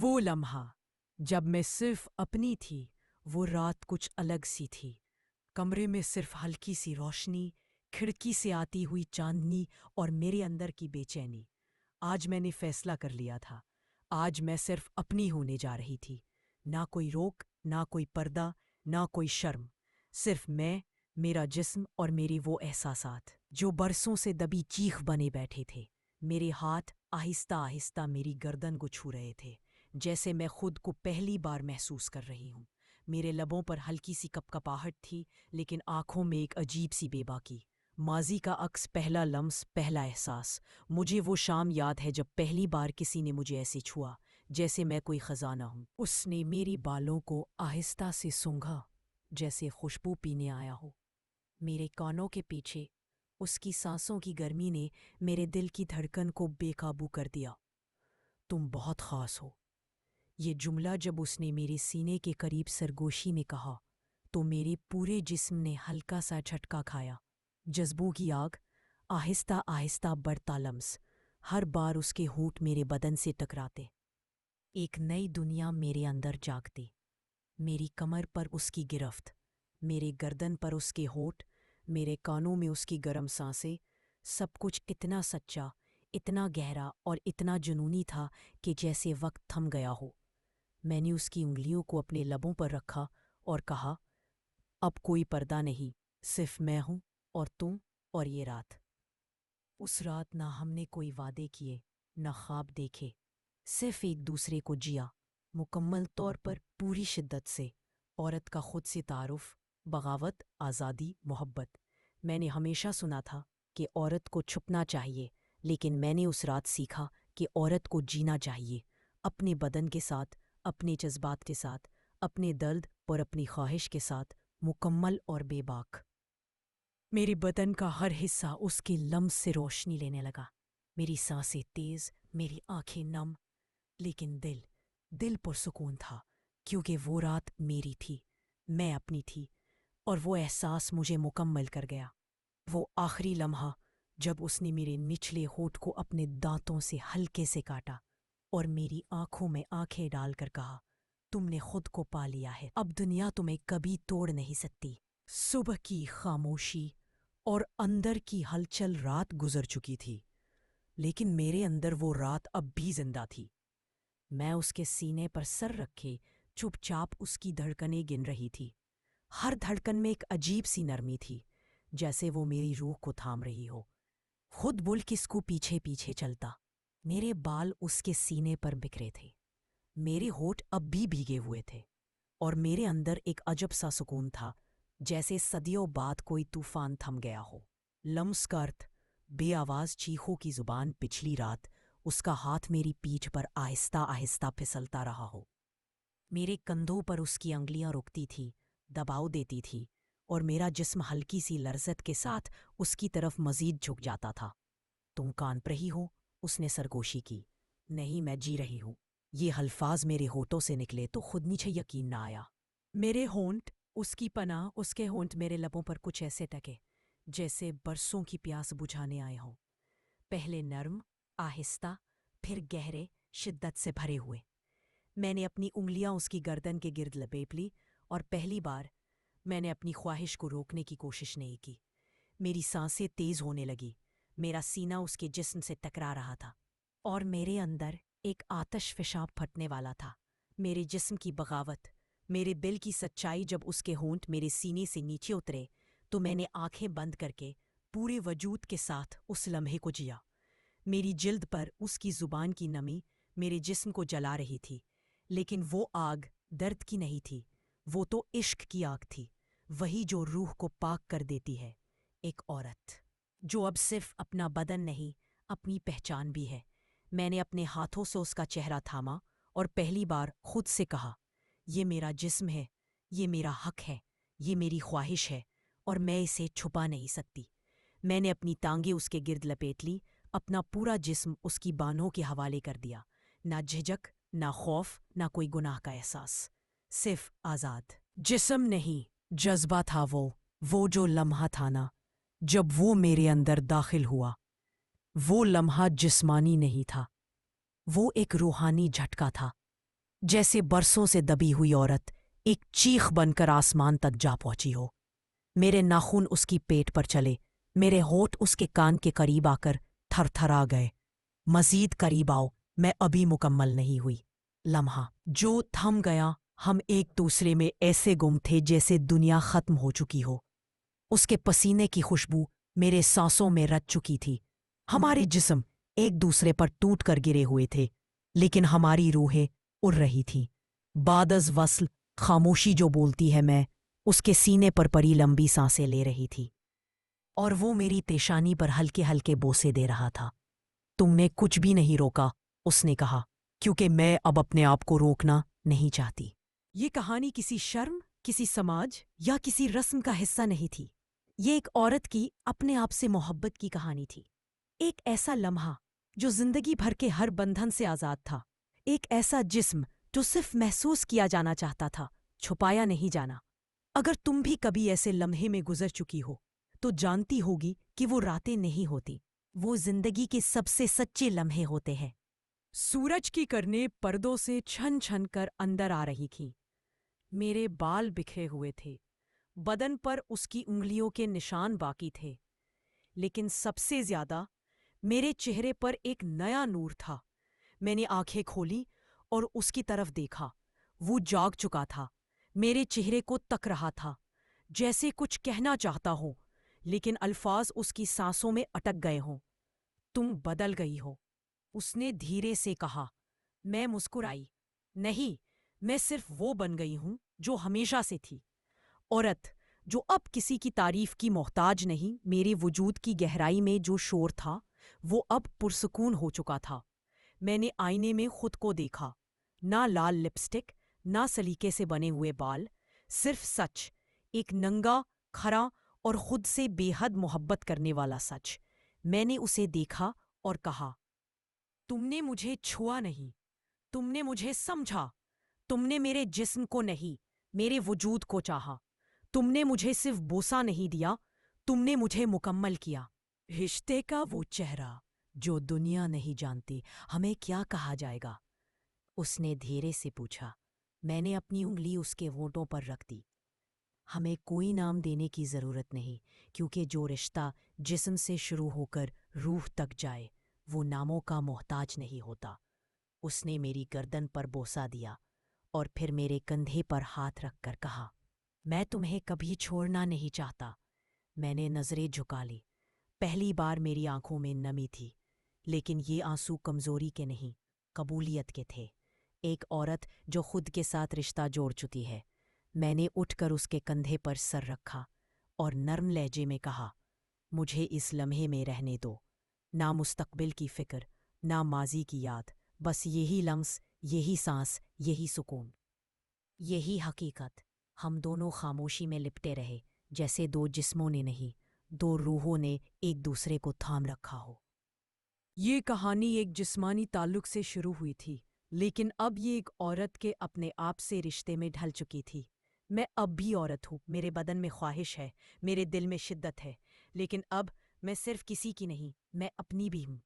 وہ لمحہ جب میں صرف اپنی تھی، وہ رات کچھ الگ سی تھی۔ کمرے میں صرف ہلکی سی روشنی، کھڑکی سے آتی ہوئی چاندنی اور میرے اندر کی بے چینی۔ آج میں نے فیصلہ کر لیا تھا، آج میں صرف اپنی ہونے جا رہی تھی۔ نہ کوئی روک، نہ کوئی پردہ، نہ کوئی شرم، صرف میں، میرا جسم اور میرے وہ احساسات جو برسوں سے دبی چیخ بنے بیٹھے تھے۔ میرے ہاتھ آہستہ آہستہ میری گردن کو چھو رہے تھے، جیسے میں خود کو پہلی بار محسوس کر رہی ہوں۔ میرے لبوں پر ہلکی سی کپکپاہٹ تھی، لیکن آنکھوں میں ایک عجیب سی بے باکی۔ ماضی کا عکس، پہلا لمس، پہلا احساس۔ مجھے وہ شام یاد ہے جب پہلی بار کسی نے مجھے ایسے چھوا، جیسے میں کوئی خزانہ ہوں۔ اس نے میری بالوں کو آہستہ سے سونگھا، جیسے خوشبو پینے آیا ہو۔ میرے کانوں کے پیچھے اس کی سانسوں کی گرمی نے میرے دل کی دھڑکن کو بے قابو کر دیا۔ تم بہت خاص ہو، یہ جملہ جب اس نے میرے سینے کے قریب سرگوشی میں کہا تو میرے پورے جسم نے ہلکا سا جھٹکا کھایا۔ جذبوں کی آگ آہستہ آہستہ بڑھتا لمس، ہر بار اس کے ہونٹ میرے بدن سے ٹکراتے، ایک نئی دنیا میرے اندر جاگتی۔ میری کمر پر اس کی گرفت، میرے گردن پر اس کے ہونٹ، میرے کانوں میں اس کی گرم سانسیں، سب کچھ اتنا سچا، اتنا گہرا اور اتنا جنونی تھا کہ جیسے وقت تھم گیا ہو۔ میں نے اس کی انگلیوں کو اپنے لبوں پر رکھا اور کہا، اب کوئی پردہ نہیں، صرف میں ہوں اور تم اور یہ رات۔ اس رات نہ ہم نے کوئی وعدے کیے، نہ خواب دیکھے، صرف ایک دوسرے کو جیا، مکمل طور پر، پوری شدت سے۔ عورت کا خود سے تعارف، بغاوت، آزادی، محبت۔ میں نے ہمیشہ سنا تھا کہ عورت کو چھپنا چاہیے، لیکن میں نے اس رات سیکھا کہ عورت کو جینا چاہیے، اپنے بدن کے ساتھ، اپنے جذبات کے ساتھ، اپنے درد اور اپنی خواہش کے ساتھ، مکمل اور بے باک۔ میرے بدن کا ہر حصہ اس کے لمس سے روشنی لینے لگا، میری سانسیں تیز، میری آنکھیں نم، لیکن دل پرسکون تھا، کیونکہ وہ رات میری تھی، میں اپنی تھی، اور وہ احساس مجھے مکمل کر گیا۔ وہ آخری لمحہ جب اس نے میرے نچلے ہونٹ کو اپنے دانتوں سے ہلکے سے کاٹا اور میری آنکھوں میں آنکھیں ڈال کر کہا، تم نے خود کو پا لیا ہے، اب دنیا تمہیں کبھی توڑ نہیں سکتی۔ صبح کی خاموشی اور اندر کی ہلچل، رات گزر چکی تھی، لیکن میرے اندر وہ رات اب بھی زندہ تھی۔ میں اس کے سینے پر سر رکھے چپ چاپ اس کی دھڑکنیں گن رہی تھی۔ ہر دھڑکن میں ایک عجیب سی نرمی تھی، جیسے وہ میری روح کو تھام رہی ہو۔ خود ملک اس کو پیچھے پیچھے چلتا۔ میرے بال اس کے سینے پر بکھرے تھے، میرے ہونٹ اب بھی بھیگے ہوئے تھے، اور میرے اندر ایک عجب سا سکون تھا، جیسے صدیوں بعد کوئی طوفان تھم گیا ہو۔ لمس کا ارتھ، بے آواز چیخوں کی زبان۔ پچھلی رات اس کا ہاتھ میری پیٹھ پر آہستہ آہستہ پھسلتا رہا ہو، میرے کندھوں پر اس کی انگلیاں رکتی تھی، دباؤ دیتی تھی، اور میرا جسم ہلکی سی لرزت کے ساتھ اس کی طرف مزید جھک جاتا تھا۔ تم کانپ رہی ہو؟ اس نے سرگوشی کی۔ نہیں، میں جی رہی ہوں۔ یہ الفاظ میرے ہونٹوں سے نکلے تو خود مجھے یقین نہ آیا۔ میرے ہونٹ اس کی پناہ، اس کے ہونٹ میرے لبوں پر کچھ ایسے ٹکے جیسے برسوں کی پیاس بجھانے آئے ہوں، پہلے نرم، آہستہ، پھر گہرے، شدت سے بھرے ہوئے۔ میں نے اپنی انگلیاں اس کی گردن کے گرد لپیٹ لی، اور پہلی بار میں نے اپنی خواہش کو روکنے کی کوشش نہیں کی۔ میری سانسیں تیز ہونے لگی، میرا سینہ اس کے جسم سے ٹکرا رہا تھا، اور میرے اندر ایک آتش فشاں پھٹنے والا تھا۔ میرے جسم کی بغاوت، میرے دل کی سچائی۔ جب اس کے ہونٹ میرے سینے سے نیچے اترے تو میں نے آنکھیں بند کر کے پورے وجود کے ساتھ اس لمحے کو جیا۔ میری جلد پر اس کی زبان کی نمی میرے جسم کو جلا رہی تھی، لیکن وہ آگ درد کی نہیں تھی، وہ تو عشق کی آگ تھی، وہی جو روح کو پاک کر دیتی ہے۔ ایک عورت جو اب صرف اپنا بدن نہیں، اپنی پہچان بھی ہے۔ میں نے اپنے ہاتھوں سے اس کا چہرہ تھاما اور پہلی بار خود سے کہا، یہ میرا جسم ہے، یہ میرا حق ہے، یہ میری خواہش ہے، اور میں اسے چھپا نہیں سکتی۔ میں نے اپنی ٹانگیں اس کے گرد لپیٹ لی، اپنا پورا جسم اس کی بانہوں کے حوالے کر دیا۔ نہ جھجک، نہ خوف، نہ کوئی گناہ کا احساس، صرف آزاد۔ جسم نہیں، جذبہ تھا وہ جو لمحہ تھا نا، جب وہ میرے اندر داخل ہوا۔ وہ لمحہ جسمانی نہیں تھا، وہ ایک روحانی جھٹکا تھا، جیسے برسوں سے دبی ہوئی عورت ایک چیخ بن کر آسمان تک جا پہنچی ہو۔ میرے ناخن اس کی پیٹ پر چلے، میرے ہونٹ اس کے کان کے قریب آ کر تھر تھرا گئے۔ مزید قریب آؤ، میں ابھی مکمل نہیں ہوئی۔ لمحہ جو تھم گیا، ہم ایک دوسرے میں ایسے گم تھے جیسے دنیا ختم ہو چکی ہو۔ اس کے پسینے کی خوشبو میرے سانسوں میں رچ چکی تھی۔ ہمارے جسم ایک دوسرے پر ٹوٹ کر گرے ہوئے تھے، لیکن ہماری روحیں اڑ رہی تھیں۔ بعد از وصل خاموشی جو بولتی ہے، میں اس کے سینے پر پڑی لمبی سانسیں لے رہی تھی، اور وہ میری پیشانی پر ہلکے ہلکے بوسے دے رہا تھا۔ تم نے کچھ بھی نہیں روکا، اس نے کہا، کیونکہ میں اب اپنے آپ کو روکنا نہیں چاہتی۔ یہ کہانی کسی شرم، کسی سماج یا کسی رسم کا حصہ نہیں تھی۔ یہ ایک عورت کی اپنے آپ سے محبت کی کہانی تھی۔ ایک ایسا لمحہ جو زندگی بھر کے ہر بندھن سے آزاد تھا۔ ایک ایسا جسم جو صرف محسوس کیا جانا چاہتا تھا، چھپایا نہیں جانا۔ اگر تم بھی کبھی ایسے لمحے میں گزر چکی ہو تو جانتی ہوگی کہ وہ راتیں نہیں ہوتی، وہ زندگی کے سب سے سچے لمحے ہوتے ہیں۔ سورج کی کرنیں پردوں سے چھن چھن کر اندر آ رہی تھیں۔ میرے بال بکھرے ہوئے تھے، بدن پر اس کی انگلیوں کے نشان باقی تھے، لیکن سب سے زیادہ میرے چہرے پر ایک نیا نور تھا۔ میں نے آنکھیں کھولی اور اس کی طرف دیکھا۔ وہ جاگ چکا تھا، میرے چہرے کو تک رہا تھا، جیسے کچھ کہنا چاہتا ہو، لیکن الفاظ اس کی سانسوں میں اٹک گئے ہوں۔ تم بدل گئی ہو، اس نے دھیرے سے کہا۔ میں مسکرائی۔ نہیں، میں صرف وہ بن گئی ہوں جو ہمیشہ سے تھی، عورت جو اب کسی کی تعریف کی محتاج نہیں۔ میرے وجود کی گہرائی میں جو شور تھا وہ اب پرسکون ہو چکا تھا۔ میں نے آئینے میں خود کو دیکھا، نہ لال لپسٹک، نہ سلیقے سے بنے ہوئے بال، صرف سچ، ایک ننگا، کھرا اور خود سے بے حد محبت کرنے والا سچ۔ میں نے اسے دیکھا اور کہا، تم نے مجھے چھوا نہیں، تم نے مجھے سمجھا، تم نے میرے جسم کو نہیں، میرے وجود کو چاہا، تم نے مجھے صرف بوسہ نہیں دیا، تم نے مجھے مکمل کیا۔ رشتے کا وہ چہرہ جو دنیا نہیں جانتی ہمیں کیا کہا جائے گا، اس نے دھیرے سے پوچھا۔ میں نے اپنی انگلی اس کے ہونٹوں پر رکھ دی۔ ہمیں کوئی نام دینے کی ضرورت نہیں، کیونکہ جو رشتہ جسم سے شروع ہو کر روح تک جائے وہ ناموں کا محتاج نہیں ہوتا۔ اس نے میری گردن پر بوسہ دیا اور پھر میرے کندھے پر ہاتھ رکھ کر کہا، میں تمہیں کبھی چھوڑنا نہیں چاہتا۔ میں نے نظریں جھکا لی۔ پہلی بار میری آنکھوں میں نمی تھی، لیکن یہ آنسو کمزوری کے نہیں، قبولیت کے تھے۔ ایک عورت جو خود کے ساتھ رشتہ جوڑ چکی ہے۔ میں نے اٹھ کر اس کے کندھے پر سر رکھا اور نرم لہجے میں کہا، مجھے اس لمحے میں رہنے دو، نہ مستقبل کی فکر، نہ ماضی کی یاد، بس یہی لمس، یہی سانس، یہی سکون، یہی حقیقت۔ ہم دونوں خاموشی میں لپٹے رہے، جیسے دو جسموں نے نہیں، دو روحوں نے ایک دوسرے کو تھام رکھا ہو۔ یہ کہانی ایک جسمانی تعلق سے شروع ہوئی تھی، لیکن اب یہ ایک عورت کے اپنے آپ سے رشتے میں ڈھل چکی تھی۔ میں اب بھی عورت ہوں، میرے بدن میں خواہش ہے، میرے دل میں شدت ہے، لیکن اب میں صرف کسی کی نہیں، میں اپنی بھی ہوں۔